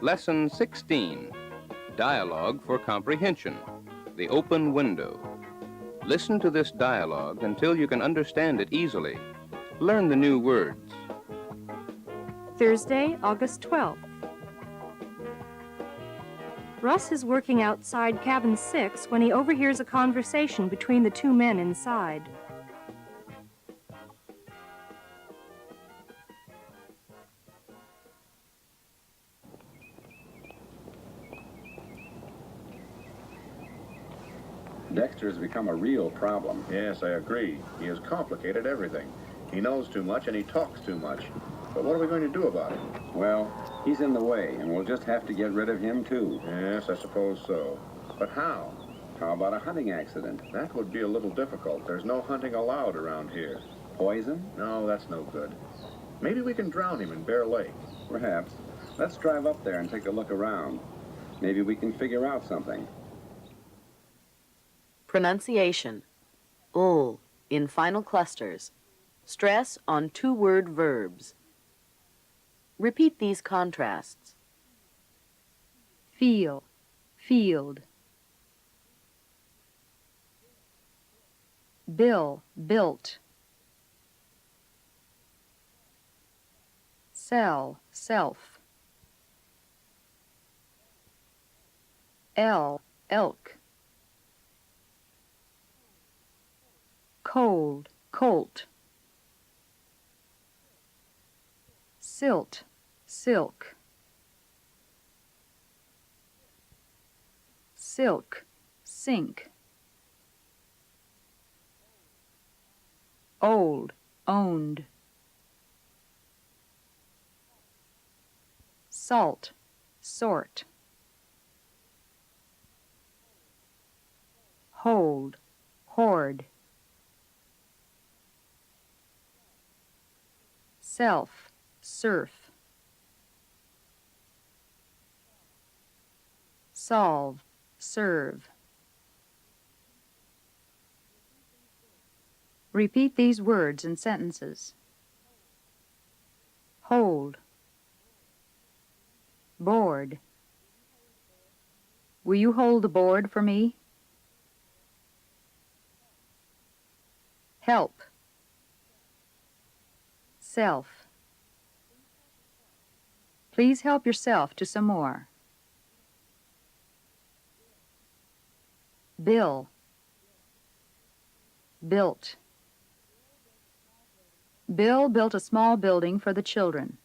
Lesson 16, Dialogue for Comprehension, The Open Window. Listen to this dialogue until you can understand it easily. Learn the new words. Thursday, August 12th. Russ is working outside cabin 6 when he overhears a conversation between the two men inside. Dexter's become a real problem. Yes, I agree. He has complicated everything. He knows too much and he talks too much. But what are we going to do about it? Well, he's in the way, and we'll just have to get rid of him, too. Yes, I suppose so. But how? How about a hunting accident? That would be a little difficult. There's no hunting allowed around here. Poison? No, that's no good. Maybe we can drown him in Bear Lake. Perhaps. Let's drive up there and take a look around. Maybe we can figure out something. Pronunciation. Ul in final clusters. Stress on two-word verbs. Repeat these contrasts. Feel, field. Bill, built. Sell, self. Elk. Cold, colt. Silt, silk. Silk, sink. Old, owned. Salt, sort. Hold, hoard. Self, surf. Solve, serve. Repeat these words in sentences. Hold. Board. Will you hold the board for me? Help. Self. Please help yourself to some more. Bill. Built. Bill built a small building for the children.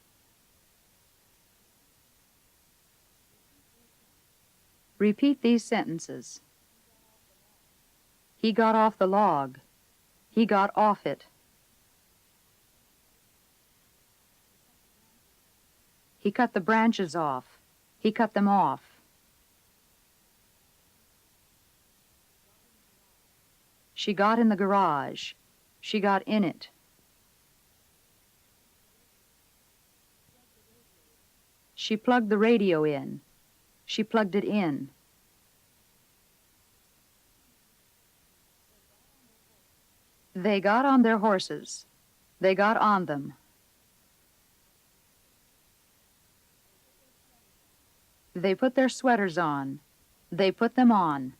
Repeat these sentences. He got off the log. He got off it. He cut the branches off. He cut them off. She got in the garage. She got in it. She plugged the radio in. She plugged it in. They got on their horses. They got on them. They put their sweaters on. They put them on.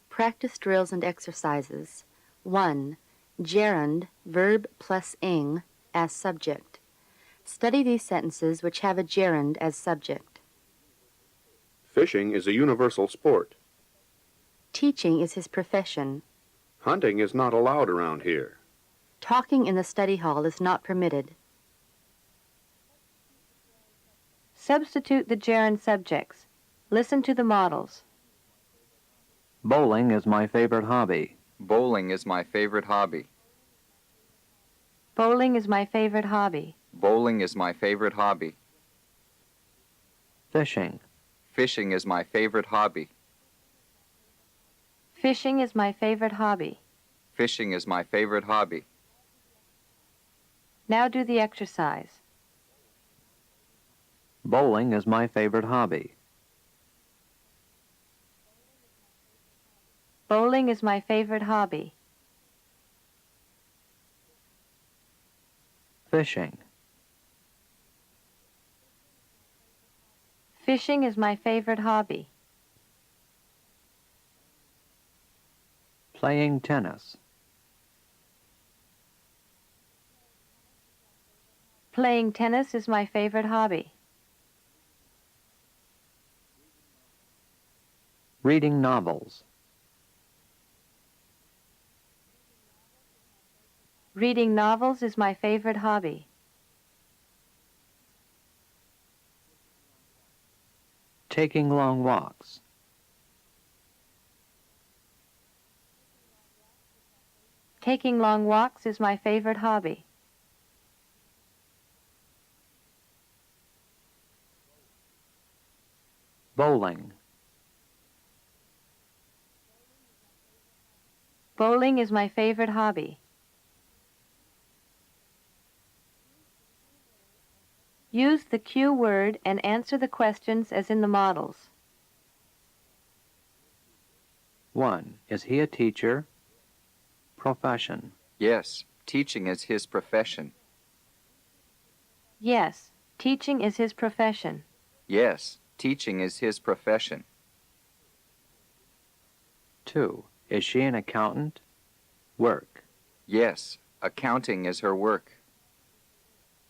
Practice drills and exercises. 1. Gerund, verb plus ing, as subject. Study these sentences which have a gerund as subject. Fishing is a universal sport. Teaching is his profession. Hunting is not allowed around here. Talking in the study hall is not permitted. Substitute the gerund subjects. Listen to the models. Bowling is my favorite hobby. Bowling is my favorite hobby. Bowling is my favorite hobby. Bowling is my favorite hobby. Fishing. Fishing is my favorite hobby. Fishing is my favorite hobby. Fishing is my favorite hobby. Now do the exercise. Bowling is my favorite hobby. Bowling is my favorite hobby. Fishing. Fishing is my favorite hobby. Playing tennis. Playing tennis is my favorite hobby. Reading novels. Reading novels is my favorite hobby. Taking long walks. Taking long walks is my favorite hobby. Bowling. Bowling is my favorite hobby. Use the cue word and answer the questions as in the models. 1. Is he a teacher? Profession. Yes, teaching is his profession. Yes, teaching is his profession. Yes, teaching is his profession. 2. Is she an accountant? Work. Yes, accounting is her work.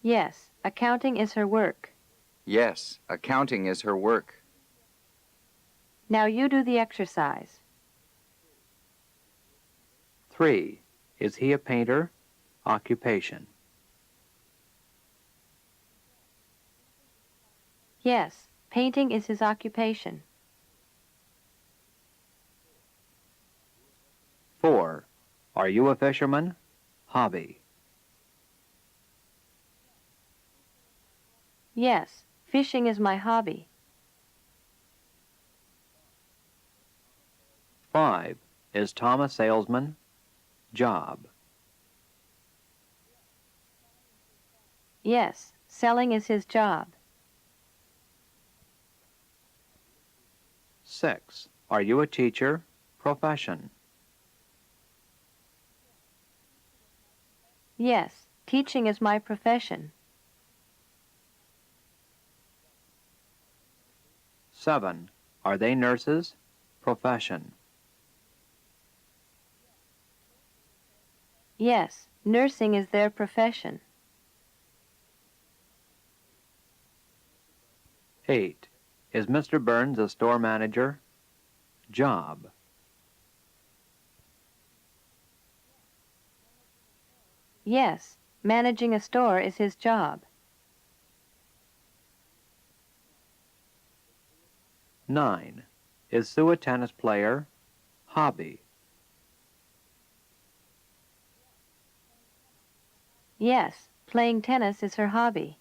Yes, accounting is her work. Yes, accounting is her work. Now you do the exercise. 3. Is he a painter? Occupation. Yes, painting is his occupation. 4. Are you a fisherman? Hobby. Yes, fishing is my hobby. 5. Is Tom a salesman? Job. Yes, selling is his job. 6. Are you a teacher? Profession. Yes, teaching is my profession. 7. Are they nurses? Profession. Yes, nursing is their profession. 8. Is Mr. Burns a store manager? Job. Yes, managing a store is his job. 9. Is Sue a tennis player? Hobby. Yes, playing tennis is her hobby.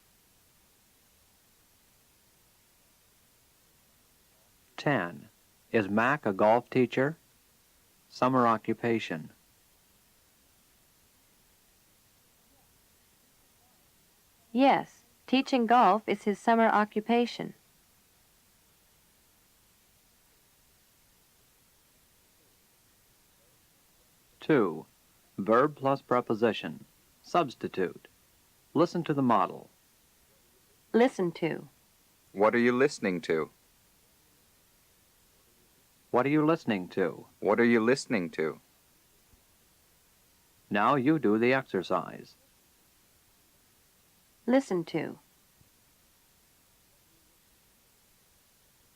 10. Is Mac a golf teacher? Summer occupation. Yes, teaching golf is his summer occupation. 2. Verb plus preposition. Substitute. Listen to the model. Listen to. What are you listening to? What are you listening to? What are you listening to? Now you do the exercise. Listen to.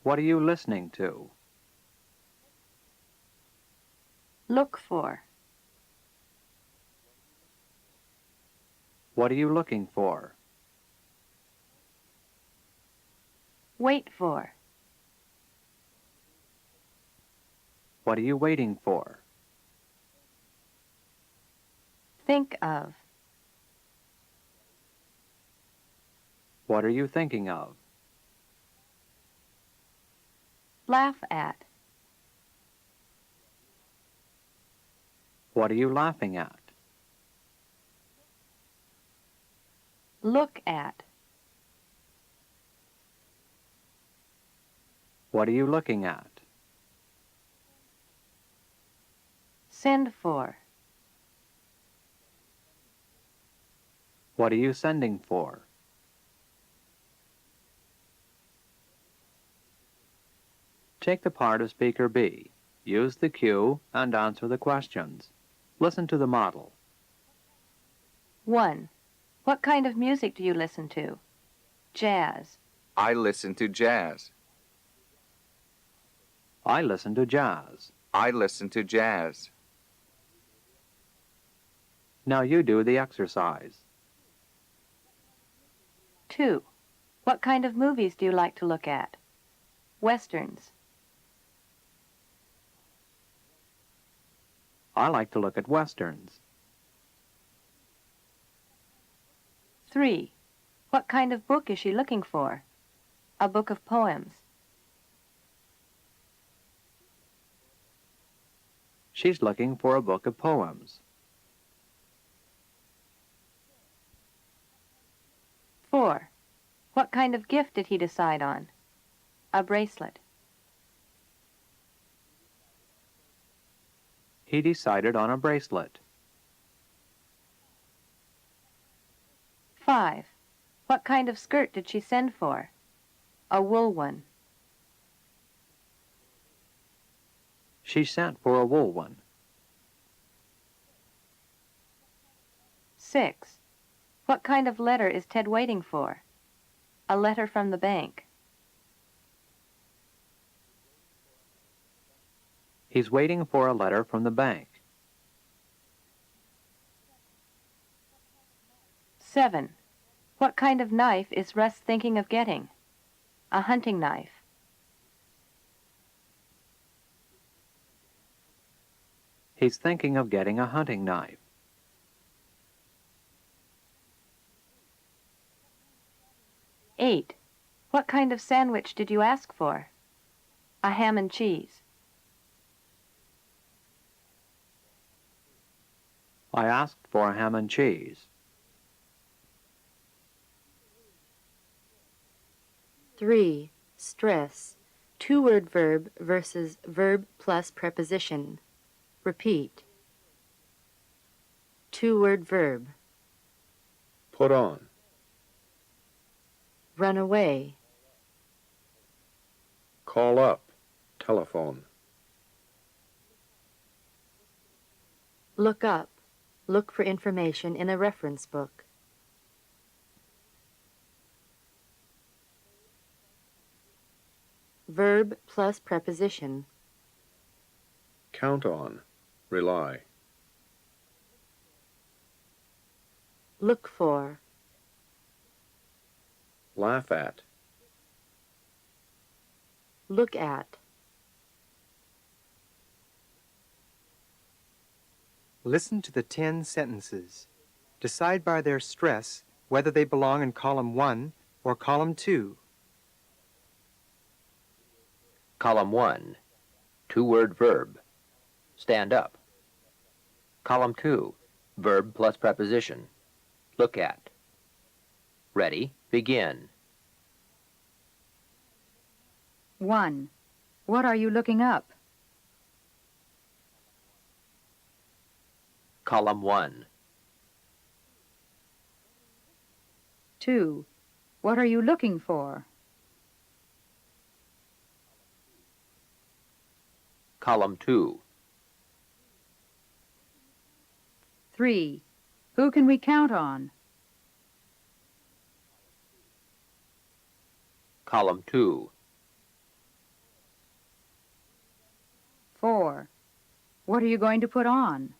What are you listening to? Look for. What are you looking for? Wait for. What are you waiting for? Think of. What are you thinking of? Laugh at. What are you laughing at? Look at. What are you looking at? Send for. What are you sending for? Take the part of speaker B. Use the cue and answer the questions. Listen to the model. 1. What kind of music do you listen to? Jazz. I listen to jazz. I listen to jazz. I listen to jazz. Now you do the exercise. 2. What kind of movies do you like to look at? Westerns. I like to look at westerns. 3. What kind of book is she looking for? A book of poems. She's looking for a book of poems. 4. What kind of gift did he decide on? A bracelet. He decided on a bracelet. 5. What kind of skirt did she send for? A wool one. She sent for a wool one. 6. What kind of letter is Ted waiting for? A letter from the bank. He's waiting for a letter from the bank. 7. What kind of knife is Russ thinking of getting? A hunting knife. He's thinking of getting a hunting knife. 8. What kind of sandwich did you ask for? A ham and cheese. I asked for a ham and cheese. 3. Stress. Two-word verb versus verb plus preposition. Repeat. Two-word verb. Put on. Run away. Call up. Telephone. Look up. Look for information in a reference book. Verb plus preposition. Count on. Rely. Look for. Laugh at. Look at. Listen to the 10 sentences. Decide by their stress whether they belong in column 1 or column 2. Column 1, two-word verb. Stand up. Column 2, verb plus preposition. Look at. Ready, begin. 1. What are you looking up? Column 1. 2. What are you looking for? Column 2. 3. Who can we count on? Column 2. 4. What are you going to put on?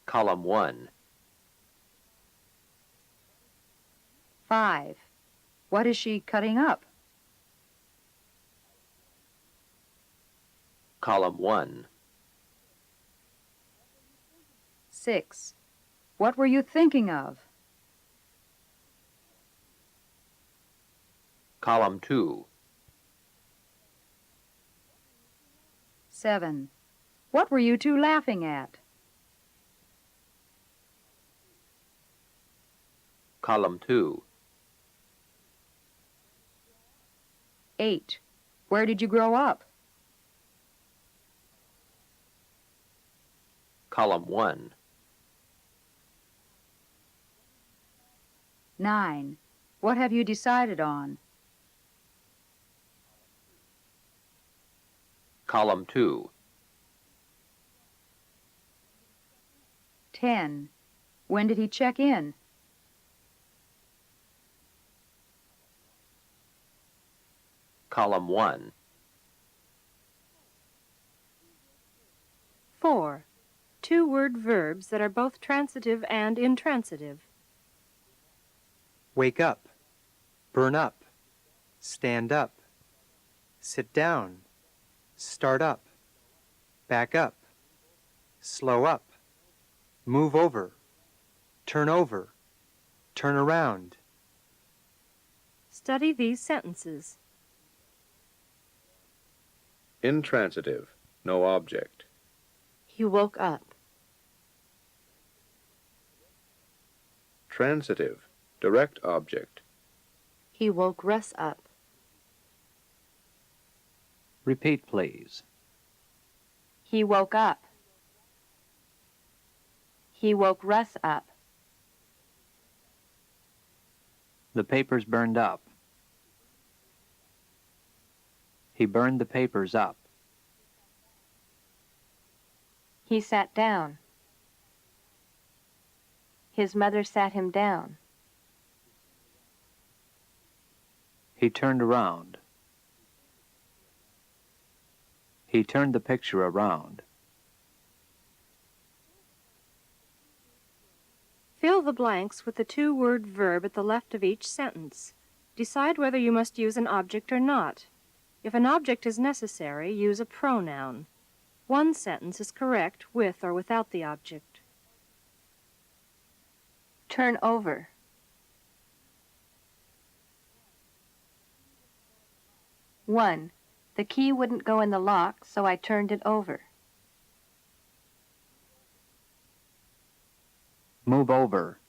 Column 1. 5. What is she cutting up? Column 1. 6. What were you thinking of? Column 2. 7. What were you two laughing at? Column 2. 8. Where did you grow up? Column 1. 9. What have you decided on? Column 2. 10. When did he check in? Column 1. 4. Two-word verbs that are both transitive and intransitive. Wake up, burn up, stand up, sit down, start up, back up, slow up, move over, turn around. Study these sentences. Intransitive, no object. He woke up. Transitive, direct object. He woke Russ up. Repeat, please. He woke up. He woke Russ up. The papers burned up. He burned the papers up. He sat down. His mother sat him down. He turned around. He turned the picture around. Fill the blanks with the two-word verb at the left of each sentence. Decide whether you must use an object or not. If an object is necessary, use a pronoun. One sentence is correct with or without the object. Turn over. One, the key wouldn't go in the lock, so I turned it over. Move over.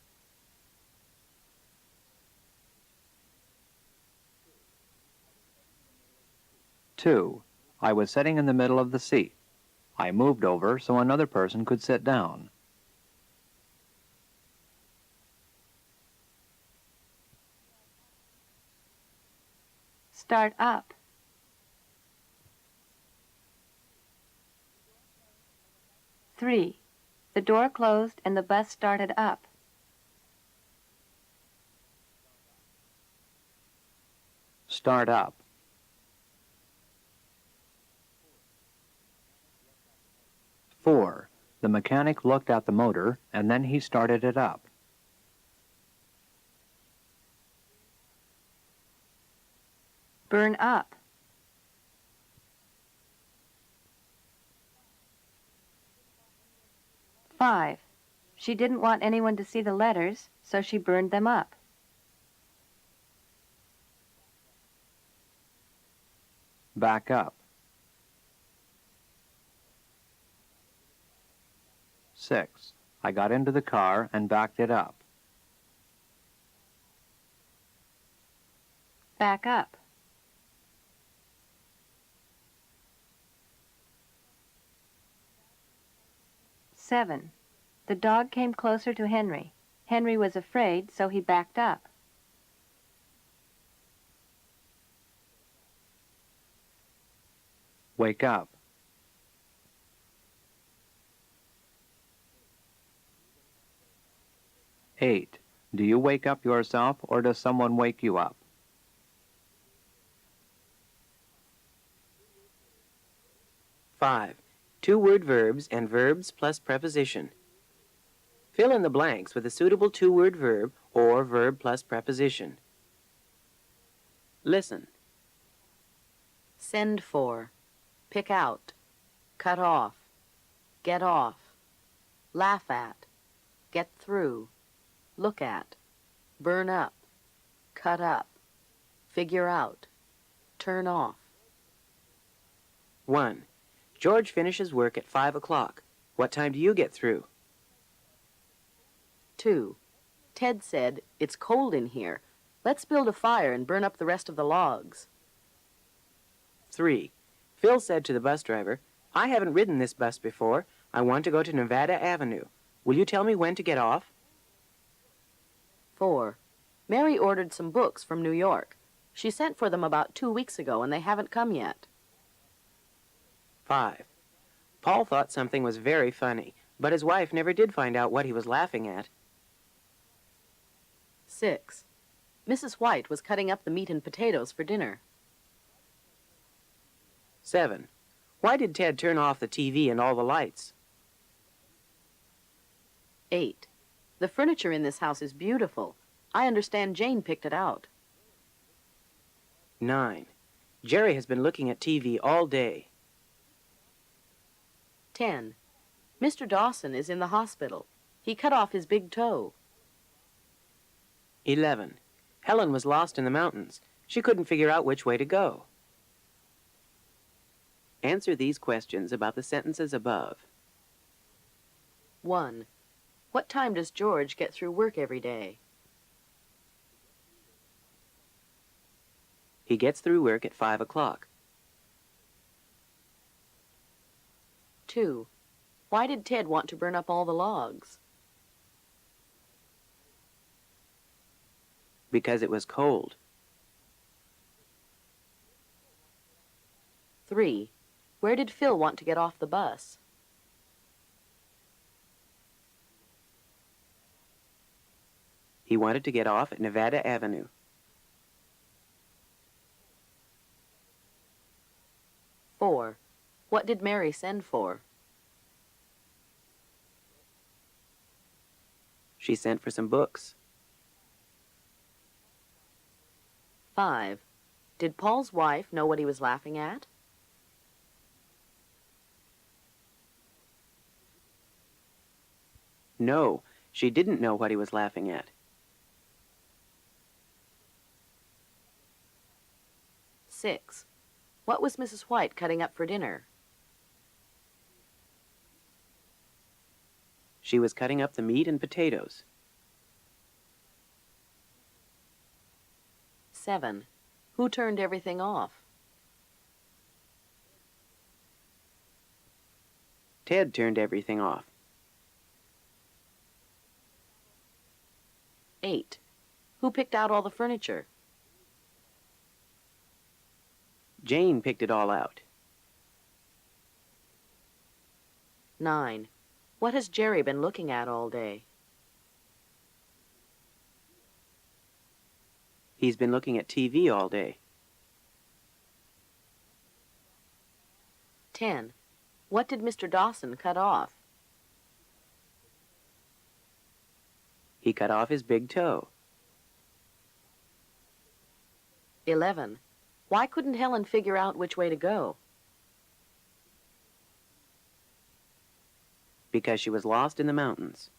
Two, I was sitting in the middle of the seat. I moved over so another person could sit down. Start up. Three, the door closed and the bus started up. Start up. Four, the mechanic looked at the motor and then he started it up. Burn up. Five, she didn't want anyone to see the letters, so she burned them up. Back up. 6. I got into the car and backed it up. Back up. 7. The dog came closer to Henry. Henry was afraid, so he backed up. Wake up. 8. Do you wake up yourself or does someone wake you up? 5. Two-word verbs and verbs plus preposition. Fill in the blanks with a suitable two-word verb or verb plus preposition. Listen. Send for, pick out, cut off, get off, laugh at, get through, look at, burn up, cut up, figure out, turn off. 1. George finishes work at 5 o'clock. What time do you get through? 2. Ted said, "It's cold in here. Let's build a fire and burn up the rest of the logs." 3. Phil said to the bus driver, "I haven't ridden this bus before. I want to go to Nevada Avenue. Will you tell me when to get off?" 4. Mary ordered some books from New York. She sent for them about 2 weeks ago, and they haven't come yet. 5. Paul thought something was very funny, but his wife never did find out what he was laughing at. 6. Mrs. White was cutting up the meat and potatoes for dinner. 7. Why did Ted turn off the TV and all the lights? 8. The furniture in this house is beautiful. I understand Jane picked it out. 9. Jerry has been looking at TV all day. 10. Mr. Dawson is in the hospital. He cut off his big toe. 11. Helen was lost in the mountains. She couldn't figure out which way to go. Answer these questions about the sentences above. 1. What time does George get through work every day? He gets through work at 5 o'clock. 2. Why did Ted want to burn up all the logs? Because it was cold. 3. Where did Phil want to get off the bus? He wanted to get off at Nevada Avenue. 4. What did Mary send for? She sent for some books. 5. Did Paul's wife know what he was laughing at? No, she didn't know what he was laughing at. 6. What was Mrs. White cutting up for dinner? She was cutting up the meat and potatoes. 7. Who turned everything off? Ted turned everything off. 8. Who picked out all the furniture? Jane picked it all out. 9. What has Jerry been looking at all day? He's been looking at TV all day. 10. What did Mr. Dawson cut off? He cut off his big toe. 11. Why couldn't Helen figure out which way to go? Because she was lost in the mountains.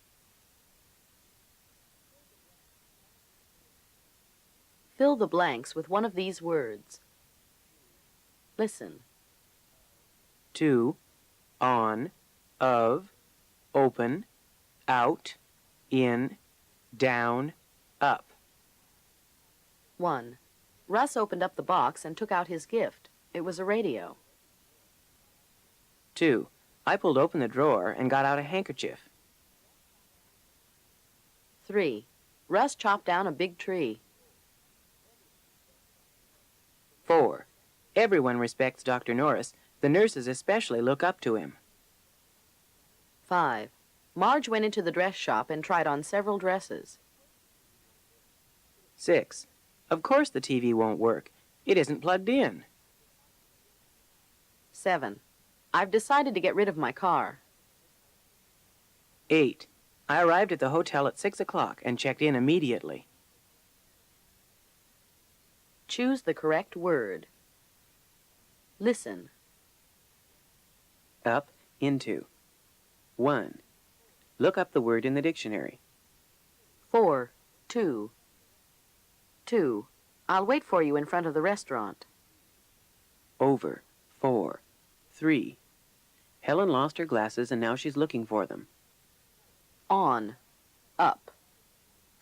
Fill the blanks with one of these words. Listen. To, on, of, open, out, in, down, up. 1. Russ opened up the box and took out his gift. It was a radio. 2. I pulled open the drawer and got out a handkerchief. 3. Russ chopped down a big tree. 4. Everyone respects Dr. Norris. The nurses especially look up to him. 5. Marge went into the dress shop and tried on several dresses. 6. Of course the TV won't work. It isn't plugged in. 7. I've decided to get rid of my car. 8. I arrived at the hotel at 6 o'clock and checked in immediately. Choose the correct word. Listen. Up, into. 1. Look up the word in the dictionary. 4. 2. 2. I'll wait for you in front of the restaurant. Over. 4. 3. Helen lost her glasses and now she's looking for them. On. Up.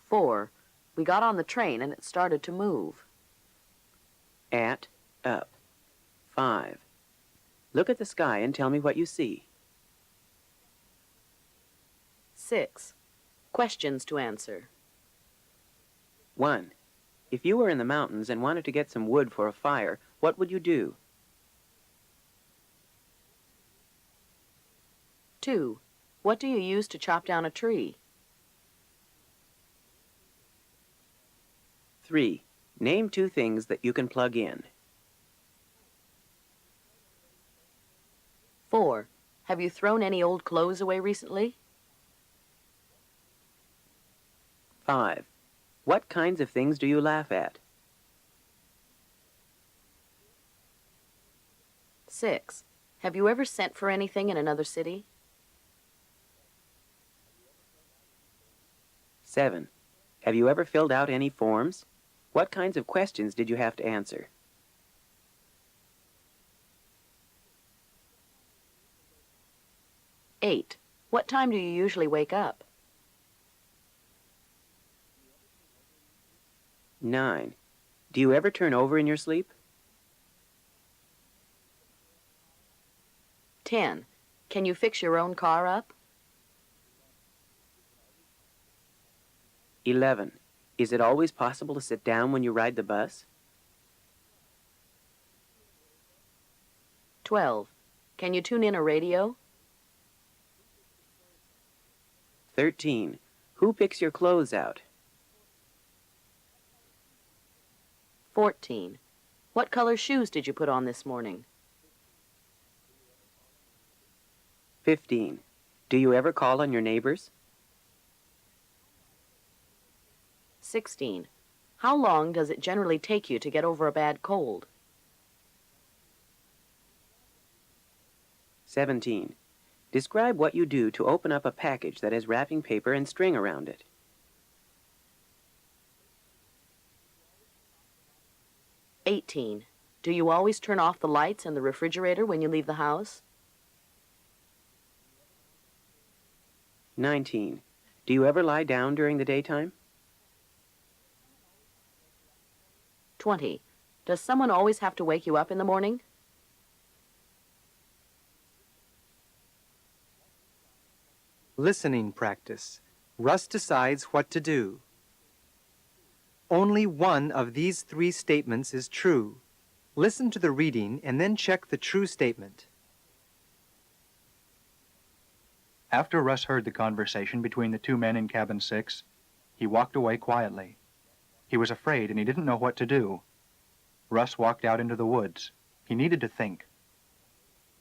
4. We got on the train and it started to move. At, up. 5. Look at the sky and tell me what you see. 6. Questions to answer. 1. If you were in the mountains and wanted to get some wood for a fire, what would you do? 2. What do you use to chop down a tree? 3. Name 2 things that you can plug in. 4. Have you thrown any old clothes away recently? 5. What kinds of things do you laugh at? 6. Have you ever sent for anything in another city? 7. Have you ever filled out any forms? What kinds of questions did you have to answer? 8. What time do you usually wake up? 9. Do you ever turn over in your sleep? 10. Can you fix your own car up? 11. Is it always possible to sit down when you ride the bus? 12. Can you tune in a radio? 13. Who picks your clothes out? 14. What color shoes did you put on this morning? 15. Do you ever call on your neighbors? 16. How long does it generally take you to get over a bad cold? 17. Describe what you do to open up a package that has wrapping paper and string around it. 18. Do you always turn off the lights and the refrigerator when you leave the house? 19. Do you ever lie down during the daytime? 20. Does someone always have to wake you up in the morning? Listening practice. Russ decides what to do. Only one of these 3 statements is true. Listen to the reading and then check the true statement. After Russ heard the conversation between the 2 men in cabin 6, he walked away quietly. He was afraid and he didn't know what to do. Russ walked out into the woods. He needed to think.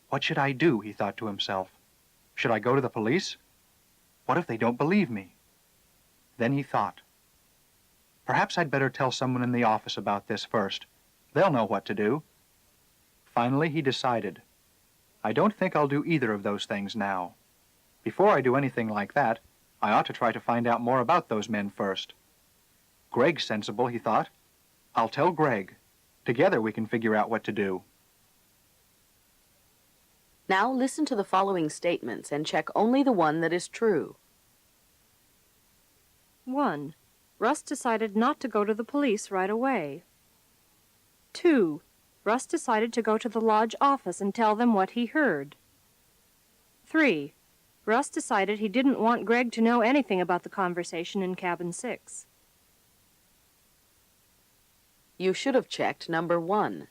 What should I do, he thought to himself. Should I go to the police? What if they don't believe me? Then he thought, perhaps I'd better tell someone in the office about this first. They'll know what to do. Finally, he decided, I don't think I'll do either of those things now. Before I do anything like that, I ought to try to find out more about those men first. Greg's sensible, he thought. I'll tell Greg. Together we can figure out what to do. Now listen to the following statements and check only the one that is true. 1. Russ decided not to go to the police right away. 2. Russ decided to go to the lodge office and tell them what he heard. 3. Russ decided he didn't want Greg to know anything about the conversation in cabin 6. You should have checked number 1.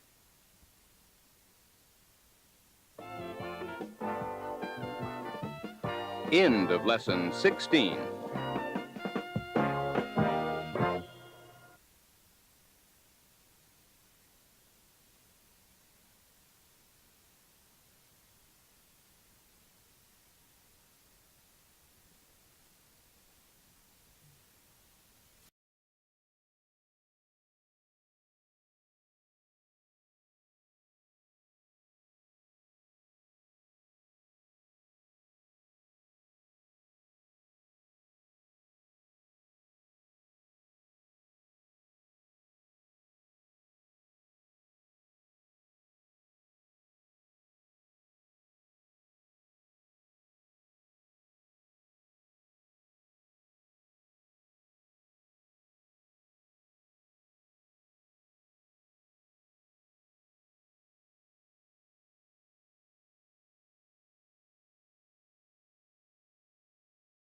End of lesson 16.